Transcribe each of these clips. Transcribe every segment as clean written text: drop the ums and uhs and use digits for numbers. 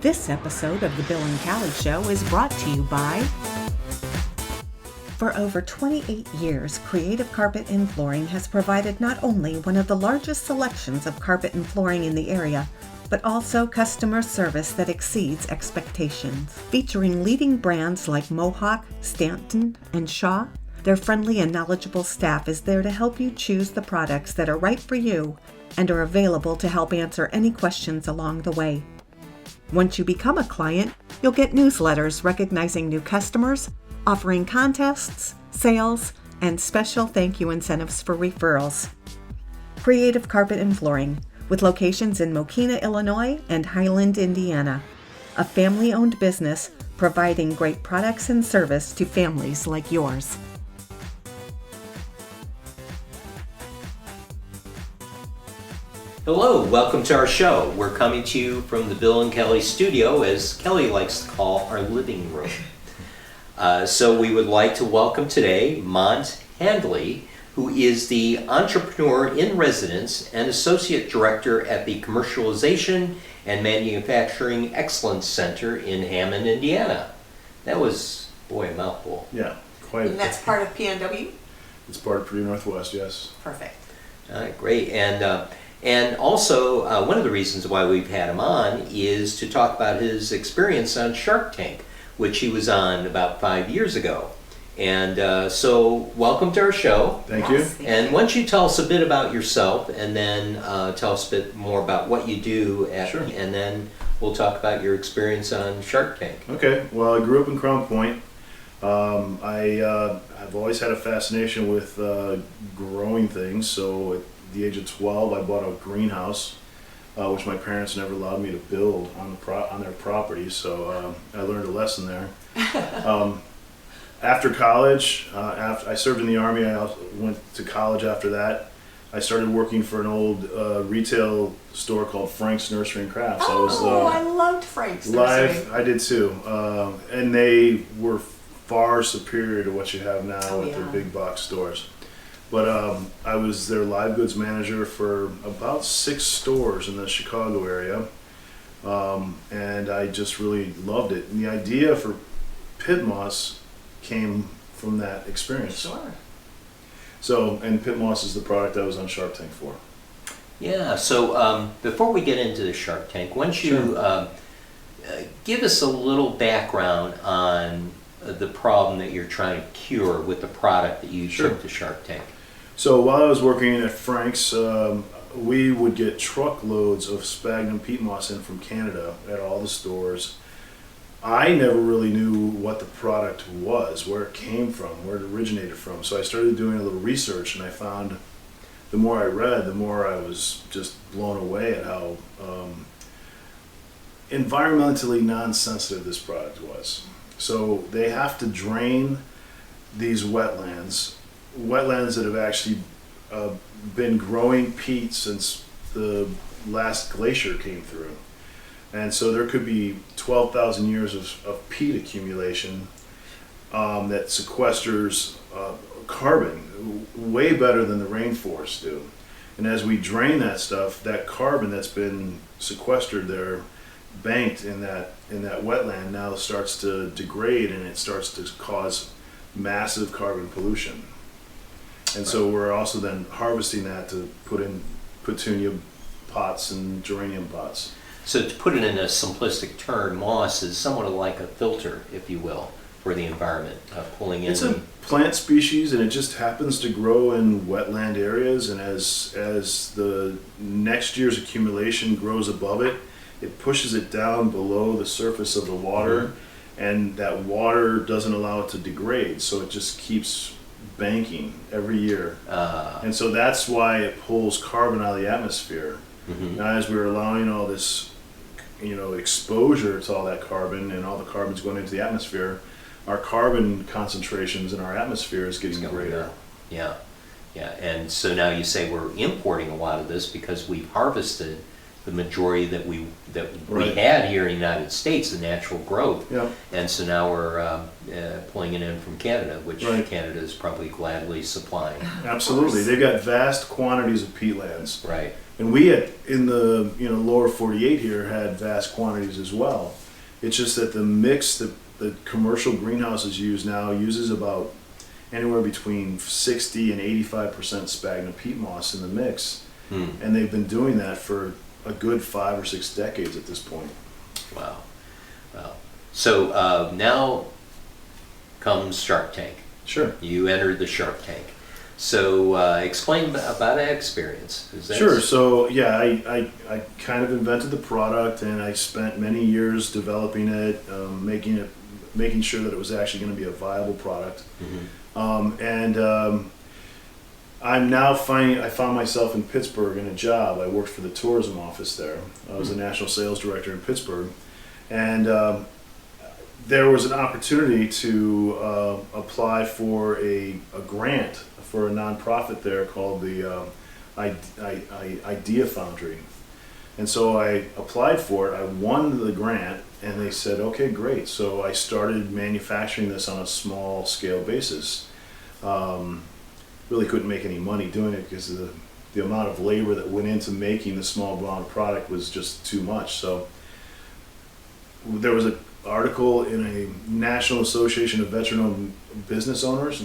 This episode of The Bill and Callie Show is brought to you by... For over 28 years, Creative Carpet and Flooring has provided not only one of the largest selections of carpet and flooring in the area, but also customer service that exceeds expectations. Featuring leading brands like Mohawk, Stanton, and Shaw, their friendly and knowledgeable staff is there to help you choose the products that are right for you and are available to help answer any questions along the way. Once you become a client, you'll get newsletters recognizing new customers, offering contests, sales, and special thank you incentives for referrals. Creative Carpet and Flooring, with locations in Mokena, Illinois and Highland, Indiana. A family-owned business providing great products and service to families like yours. Hello, welcome to our show. We're coming to you from the Bill and Kelly studio, as Kelly likes to call our living room. So we would like to welcome today Mont Handley, who is the entrepreneur in residence and associate director at the Commercialization and Manufacturing Excellence Center in Hammond, Indiana. That was, boy, a mouthful. Yeah, quite. And that's part of PNW? It's part of Purdue Northwest, yes. Perfect. All right, great. And also, one of the reasons why we've had him on is to talk about his experience on Shark Tank, which he was on about 5 years ago. And so, welcome to our show. Thank Yes, you. And why don't you tell us a bit about yourself, and then tell us a bit more about what you do, Sure. and then we'll talk about your experience on Shark Tank. Okay, well, I grew up in Crown Point. I've always had a fascination with growing things, so at the age of 12, I bought a greenhouse, which my parents never allowed me to build on their property, so I learned a lesson there. After college, after I served in the Army, I also went to college after that. I started working for an old retail store called Frank's Nursery and Crafts. I loved Frank's Nursery. I did too. And they were far superior to what you have now with their big box stores. But I was their live goods manager for about 6 stores in the Chicago area. And I just really loved it. And the idea for PittMoss came from that experience. Sure. So, and PittMoss is the product I was on Shark Tank for. Yeah, so before we get into the Shark Tank, why don't you give us a little background on the problem that you're trying to cure with the product that you took to Shark Tank? So while I was working at Frank's, we would get truckloads of sphagnum peat moss in from Canada at all the stores. I never really knew what the product was, where it came from, where it originated from. So I started doing a little research, and I found the more I read, the more I was just blown away at how environmentally non-sensitive this product was. So they have to drain these wetlands that have actually been growing peat since the last glacier came through. And so there could be 12,000 years of peat accumulation that sequesters carbon way better than the rainforests do. And as we drain that stuff, that carbon that's been sequestered there, banked in that wetland, now starts to degrade, and it starts to cause massive carbon pollution. And so we're also then harvesting that to put in petunia pots and geranium pots. So to put it in a simplistic term, moss is somewhat like a filter, if you will, for the environment, pulling in. It's a plant species, and it just happens to grow in wetland areas, and as the next year's accumulation grows above it, it pushes it down below the surface of the water, and that water doesn't allow it to degrade, so it just keeps banking every year. And so that's why it pulls carbon out of the atmosphere. Now, as we're allowing all this exposure to all that carbon, and all the carbon's going into the atmosphere, our carbon concentrations in our atmosphere is getting greater. Yeah. And so now you say we're importing a lot of this because we've harvested the majority that we had here in the United States, the natural growth. Yeah. And so now we're pulling it in from Canada, which Right. Canada is probably gladly supplying. Absolutely. They've got vast quantities of peatlands. Right. And we in the lower 48 here had vast quantities as well. It's just that the mix that the commercial greenhouses use now uses about anywhere between 60 and 85% sphagnum peat moss in the mix. And they've been doing that for a good 5 or 6 decades at this point. Wow. Wow. So now comes Shark Tank. Sure. You entered the Shark Tank. So explain about that experience. Sure. So yeah, I kind of invented the product, and I spent many years developing it, making sure that it was actually going to be a viable product. I'm now I found myself in Pittsburgh in a job. I worked for the tourism office there. I was the national sales director in Pittsburgh, and there was an opportunity to apply for a grant for a nonprofit there called the Idea Foundry. And so I applied for it. I won the grant, and they said, okay, great. So I started manufacturing this on a small scale basis. Really couldn't make any money doing it because the amount of labor that went into making the small amount of product was just too much. So there was an article in a National Association of Veteran-Owned Business Owners,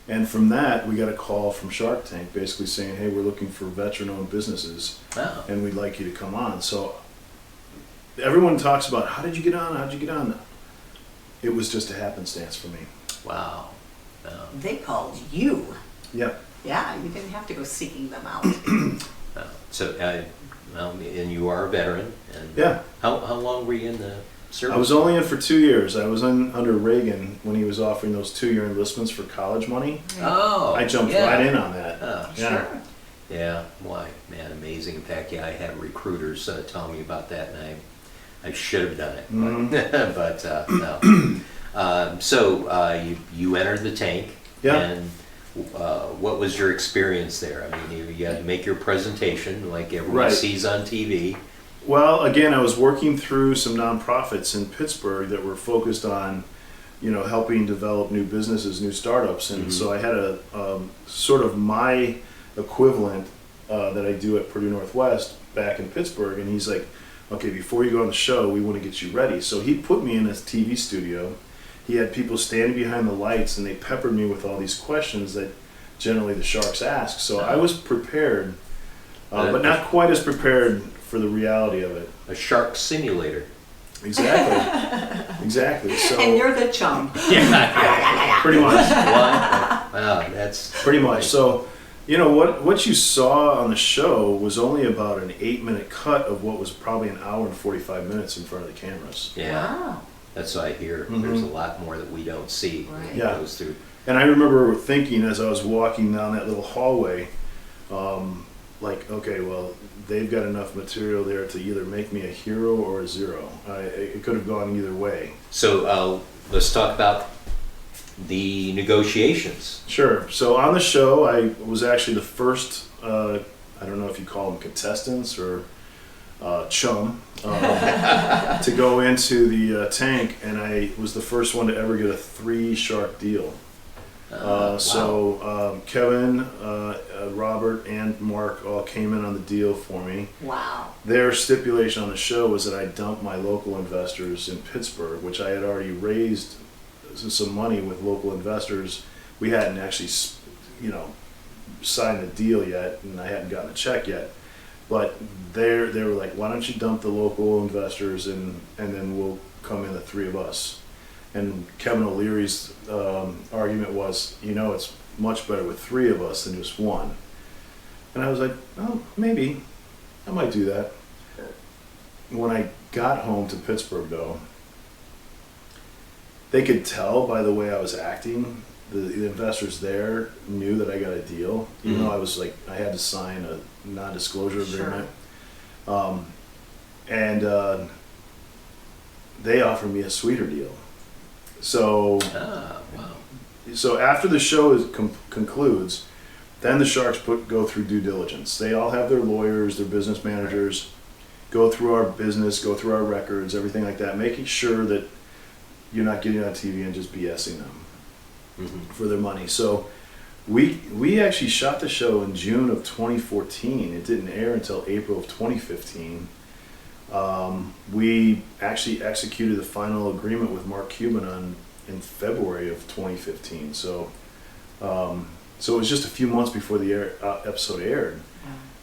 and from that we got a call from Shark Tank basically saying, hey, we're looking for veteran-owned businesses, and we'd like you to come on. So everyone talks about, how did you get on? How'd you get on? It was just a happenstance for me. Wow. They called you. Yep. Yeah, you didn't have to go seeking them out. And you are a veteran. And Yeah. How long were you in the service? I was only in for 2 years. I was under Reagan when he was offering those 2-year enlistments for college money. Oh. I jumped right in on that. Oh, Yeah. Sure. yeah. Why, man, amazing. In fact, yeah, I had recruiters tell me about that, and I should have done it, but no. So you entered the tank. Yeah. And what was your experience there? I mean, you had to make your presentation like everyone sees on TV. Well, again, I was working through some nonprofits in Pittsburgh that were focused on, helping develop new businesses, new startups, and so I had a sort of my equivalent that I do at Purdue Northwest back in Pittsburgh, and he's like, okay, before you go on the show, we want to get you ready. So he put me in a TV studio. He had people standing behind the lights, and they peppered me with all these questions that generally the sharks ask. So I was prepared, but not quite as prepared for the reality of it. A shark simulator. Exactly. Exactly. So And you're the chum. Yeah. pretty much. Wow, that's Pretty much. So, what you saw on the show was only about an 8-minute cut of what was probably an hour and 45 minutes in front of the cameras. Yeah. Wow. That's what I hear. There's a lot more that we don't see. Right. That Yeah. goes through. And I remember thinking as I was walking down that little hallway, like, okay, well, they've got enough material there to either make me a hero or a zero. It could have gone either way. So let's talk about the negotiations. Sure. So on the show, I was actually the first, I don't know if you call them contestants or chum, to go into the tank, and I was the first one to ever get a 3 shark deal. So Kevin, Robert, and Mark all came in on the deal for me. Wow. Their stipulation on the show was that I dump my local investors in Pittsburgh, which I had already raised some money with local investors. We hadn't actually, signed the deal yet, and I hadn't gotten a check yet. But they were like, why don't you dump the local investors and then we'll come in, the 3 of us. And Kevin O'Leary's argument was, it's much better with 3 of us than just 1. And I was like, oh, maybe. I might do that. When I got home to Pittsburgh, though, they could tell by the way I was acting. The investors there knew that I got a deal, even though I was like, I had to sign a non-disclosure agreement. And they offered me a sweeter deal. So, so after the show concludes, then the sharks go through due diligence. They all have their lawyers, their business managers, go through our business, go through our records, everything like that, making sure that you're not getting on TV and just BSing them for their money. So We actually shot the show in June of 2014. It didn't air until April of 2015. We actually executed the final agreement with Mark Cuban in February of 2015. So it was just a few months before the episode aired.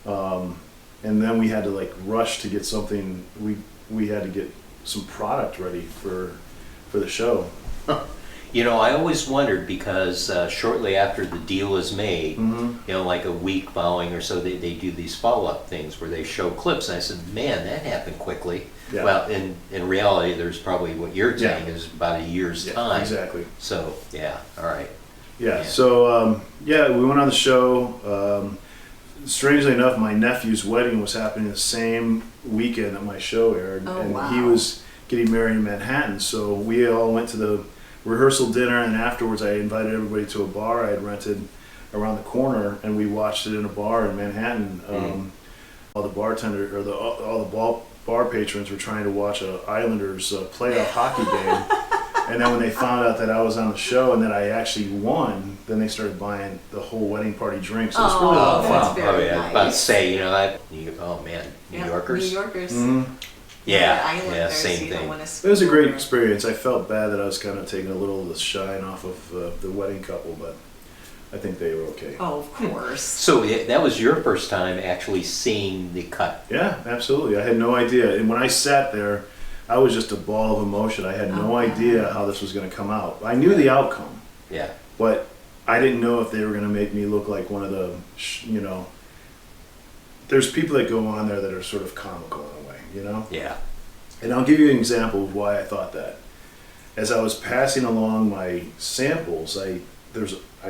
And then we had to like rush to get something. We had to get some product ready for the show. You know, I always wondered because shortly after the deal is made, you know, like a week following or so, they do these follow-up things where they show clips. And I said, man, that happened quickly. Yeah. Well, in reality, there's probably what you're saying is about a year's time. Exactly. So, yeah, all right. Yeah. So we went on the show. Strangely enough, my nephew's wedding was happening the same weekend that my show aired, and wow. he was getting married in Manhattan. So we all went to the rehearsal dinner, and afterwards I invited everybody to a bar I had rented around the corner, and we watched it in a bar in Manhattan. All the bartender or all the bar patrons were trying to watch a Islanders playoff hockey game, and then when they found out that I was on the show and that I actually won, then they started buying the whole wedding party drinks. So it was really Oh, a lot of that's fun. very yeah, nice. about to say, you know, oh man, New Yeah, Yorkers. New Yorkers. Yeah, Islanders, yeah, same you don't thing. wanna It was a great screw experience. I felt bad that I was kind of taking a little of the shine off of the wedding couple, but I think they were okay. Oh, of course. So that was your first time actually seeing the cut. Yeah, absolutely. I had no idea. And when I sat there, I was just a ball of emotion. I had no idea how this was going to come out. I knew the outcome, Yeah. but I didn't know if they were going to make me look like one of the, there's people that go on there that are sort of comical in a way, you know? Yeah. And I'll give you an example of why I thought that. As I was passing along my samples, I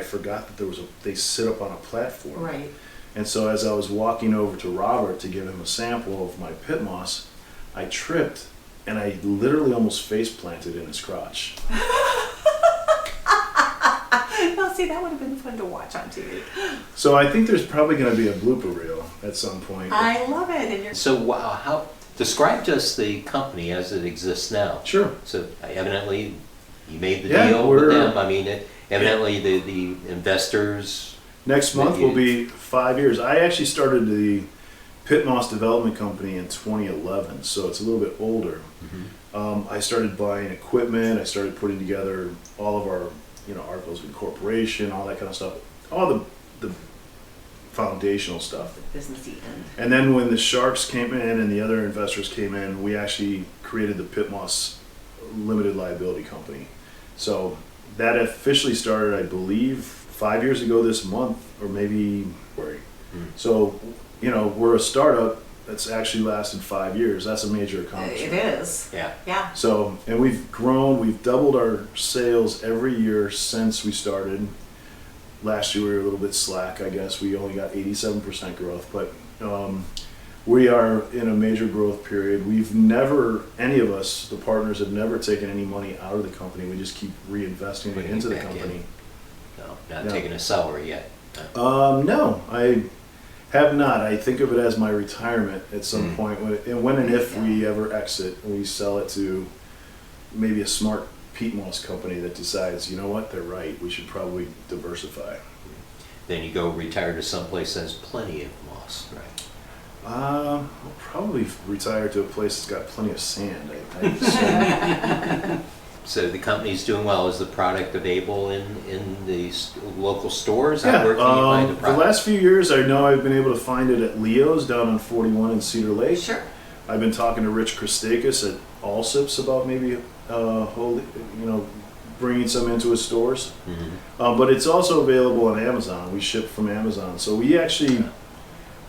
forgot that they sit up on a platform. Right. And so as I was walking over to Robert to give him a sample of my PittMoss, I tripped and I literally almost face planted in his crotch. No, see, that would have been fun to watch on TV. So I think there's probably going to be a blooper reel at some point. I love it. And you're So how describe to us the company as it exists now. Sure. So evidently you made the Yeah, deal with we're- them. I mean, evidently the investors. Next month will be 5 years. I actually started the PittMoss Development Company in 2011, so it's a little bit older. I started buying equipment. I started putting together all of our, articles of incorporation, all that kind of stuff, all the foundational stuff. businessy end. And then when the Sharks came in and the other investors came in, we actually created the PittMoss Limited Liability Company. So that officially started, I believe, 5 years ago this month, or maybe February. So, we're a startup that's actually lasted 5 years. That's a major It accomplishment. is. Yeah. Yeah. So, and we've grown, we've doubled our sales every year since we started. Last year we were a little bit slack, I guess. We only got 87% growth, but we are in a major growth period. We've never, any of us, the partners, have never taken any money out of the company. We just keep reinvesting it Putting it into the back in. company. No, not Yeah. taking a salary yet. No, I have not. I think of it as my retirement at some point. When and if we ever exit, we sell it to maybe a smart PittMoss company that decides, you know what, they're right. We should probably diversify. Then you go retire to someplace that has plenty of moss, right? I'll probably retire to a place that's got plenty of sand. I assume. So the company's doing well. Is the product available in the local stores? Where can you find the The product? last few years, I know I've been able to find it at Leo's down on 41 in Cedar Lake. Sure. I've been talking to Rich Christakis at Allsips about maybe, bringing some into his stores. But it's also available on Amazon. We ship from Amazon. So we actually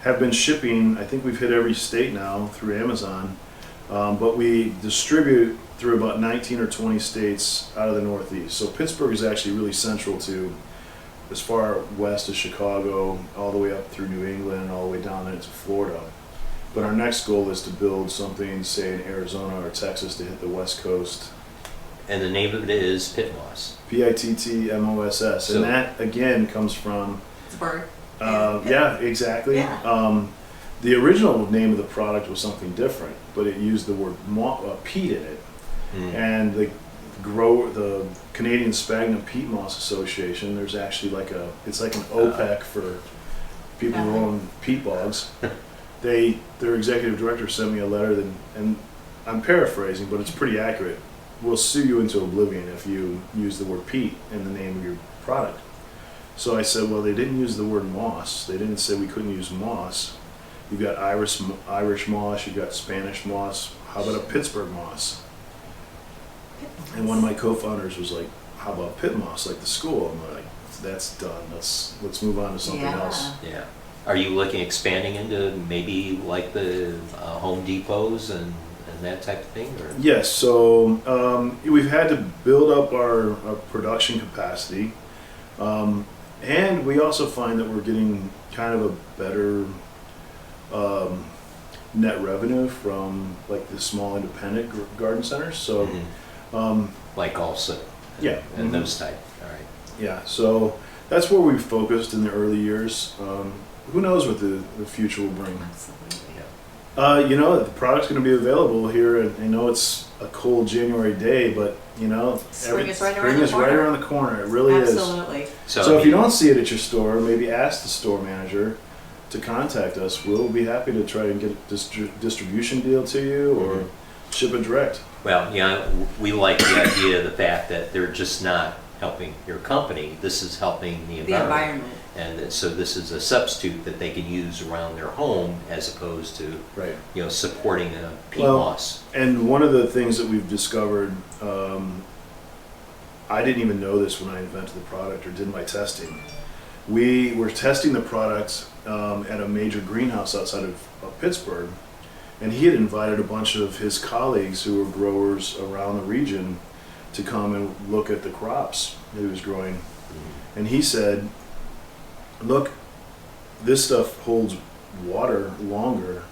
have been shipping, I think we've hit every state now through Amazon. But we distribute through about 19 or 20 states out of the Northeast. So Pittsburgh is actually really central to as far west as Chicago, all the way up through New England, and all the way down into Florida. But our next goal is to build something, say, in Arizona or Texas to hit the West Coast. And the name of it is PittMoss. PittMoss. So- And that, again, comes from... It's a bird. yeah, exactly. Yeah. The original name of the product was something different, but it used the word peat in it. And the Canadian Sphagnum Peat Moss Association. There's actually it's like an OPEC for people who own peat bogs. Their executive director sent me a letter and I'm paraphrasing, but it's pretty accurate. We'll sue you into oblivion if you use the word peat in the name of your product. So I said, well, they didn't use the word moss. They didn't say we couldn't use moss. You've got Irish moss, you've got Spanish moss. How about a Pittsburgh moss? And one of my co-founders was like, how about PittMoss, like the school? I'm like, that's done. Let's move on to something else. Yeah. Are you looking expanding into maybe like the Home Depots and that type of thing? Or? Yes. So we've had to build up our production capacity, and we also find that we're getting kind of a better net revenue from like the small independent garden centers. So, like also, yeah, and those type. All right. Yeah. So that's where we focused in the early years. Who knows what the future will bring? Absolutely. The product's going to be available here, and I know it's a cold January day, but Spring is right around the corner. It really is. Absolutely. So if you don't see it at your store, maybe ask the store manager to contact us. We'll be happy to try and get a distribution deal to you or ship it direct. Well, we like the idea of the fact that they're just not helping your company. This is helping the environment. And so this is a substitute that they can use around their home as opposed to, supporting a peat moss. And one of the things that we've discovered, I didn't even know this when I invented the product or did my testing. We were testing the product at a major greenhouse outside of Pittsburgh, and he had invited a bunch of his colleagues who were growers around the region to come and look at the crops that he was growing. And he said, look, this stuff holds water longer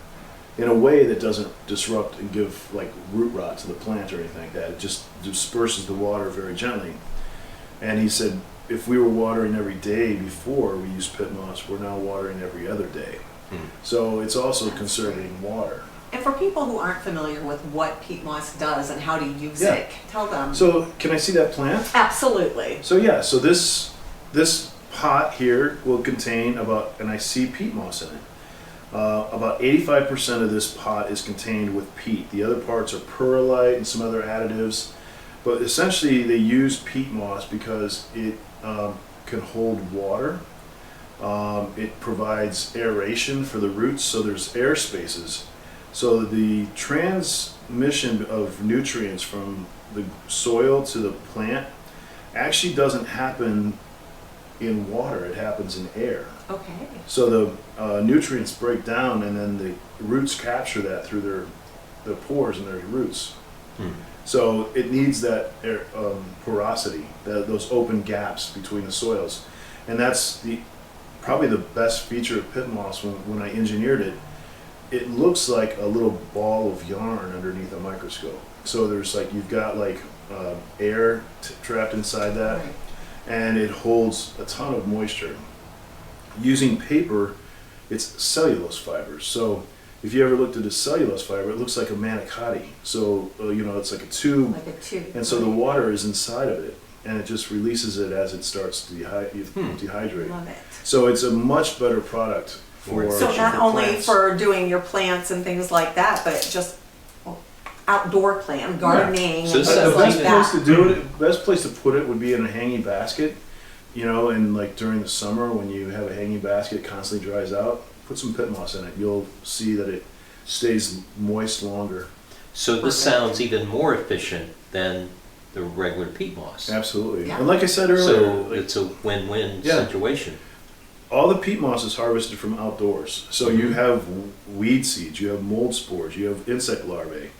in a way that doesn't disrupt and give like root rot to the plant or anything like that. It just disperses the water very gently. And he said, if we were watering every day before we used PittMoss, we're now watering every other day. So it's also conserving water. And for people who aren't familiar with what peat moss does and how to use it, tell them. So can I see that plant? Absolutely. So so this pot here will contain and I see peat moss in it. About 85% of this pot is contained with peat. The other parts are perlite and some other additives. But essentially they use peat moss because it can hold water. It provides aeration for the roots, so there's air spaces. So the transmission of nutrients from the soil to the plant actually doesn't happen in water, it happens in air. Okay. So the nutrients break down and then the roots capture that through their pores and their roots. So it needs that air, porosity, those open gaps between the soils. And that's probably the best feature of PittMoss when I engineered it. It looks like a little ball of yarn underneath a microscope. So there's you've got air trapped inside that. Right. And it holds a ton of moisture. Using paper, it's cellulose fibers. So if you ever looked at a cellulose fiber, it looks like a manicotti. So it's like a tube. Like a tube. And so the water is inside of it, and it just releases it as it starts to dehydrate. Love it. So it's a much better product for So not only plants. for doing your plants and things like that, but just outdoor plant, gardening, So and this things The sounds like best that. place to do it, best place to put it would be in a hanging basket, and during the summer when you have a hanging basket, it constantly dries out. Put some PittMoss in it. You'll see that it stays moist longer. So this Perfect. sounds even more efficient than the regular peat moss. Absolutely. Yeah. And like I said earlier, So it's a win-win Yeah. situation. all the peat moss is harvested from outdoors. So you have weed seeds, you have mold spores, you have insect larvae.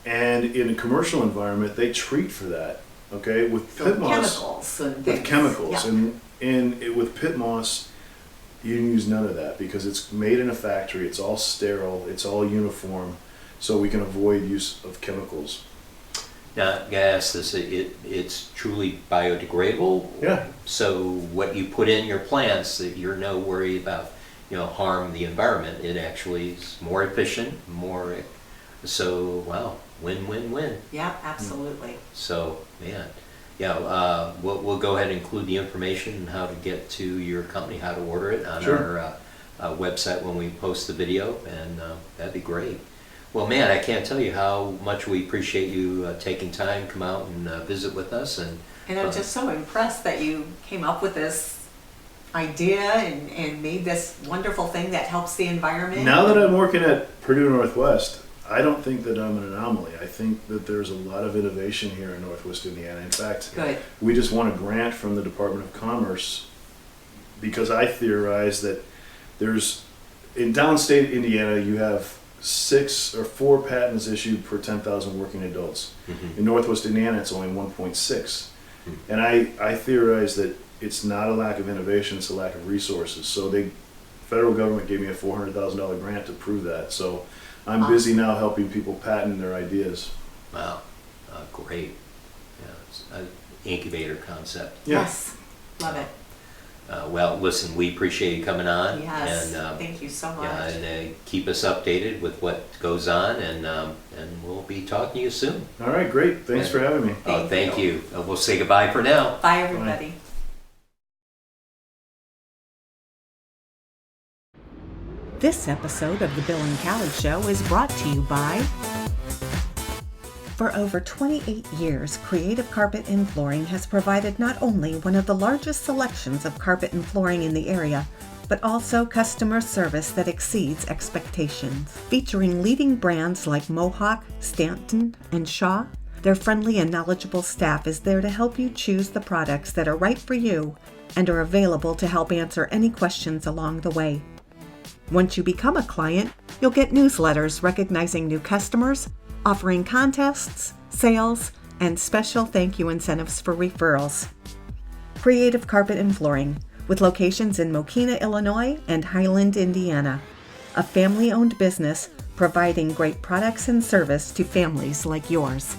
And in a commercial environment, they treat for that. Okay, with So PittMoss. chemicals and With things. chemicals, Yeah. and with PittMoss, you can use none of that because it's made in a factory. It's all sterile. It's all uniform, so we can avoid use of chemicals. Now, I ask this, it's truly biodegradable? Yeah. So what you put in your plants, that you're no worry about, harm the environment. It actually is more efficient, so, wow. win-win-win. Yeah, absolutely. So, man, yeah, we'll go ahead and include the information and how to get to your company, how to order it on Sure. our website when we post the video, and that'd be great. Well, man, I can't tell you how much we appreciate you taking time, come out and visit with us. And I'm just so impressed that you came up with this idea and made this wonderful thing that helps the environment. Now that I'm working at Purdue Northwest, I don't think that I'm an anomaly. I think that there's a lot of innovation here in Northwest Indiana. In fact, Good. we just won a grant from the Department of Commerce because I theorize that there's, in downstate Indiana, you have 6 or 4 patents issued per 10,000 working adults. Mhm. In Northwest Indiana, it's only 1.6. And I theorize that it's not a lack of innovation, it's a lack of resources. So the federal government gave me a $400,000 grant to prove that. So I'm busy now helping people patent their ideas. Wow, great. Yeah, it's an incubator concept. Yeah. Yes, love it. Well, listen, we appreciate you coming on. Yes, And, thank you so much. yeah, and keep us updated with what goes on, and we'll be talking to you soon. All right, great. Thanks for having me. Thank you. We'll say goodbye for now. Bye, everybody. This episode of The Bill and Callie Show is brought to you by... For over 28 years, Creative Carpet and Flooring has provided not only one of the largest selections of carpet and flooring in the area, but also customer service that exceeds expectations. Featuring leading brands like Mohawk, Stanton, and Shaw, their friendly and knowledgeable staff is there to help you choose the products that are right for you and are available to help answer any questions along the way. Once you become a client, you'll get newsletters recognizing new customers, offering contests, sales, and special thank you incentives for referrals. Creative Carpet and Flooring, with locations in Mokina, Illinois and Highland, Indiana. A family-owned business providing great products and service to families like yours.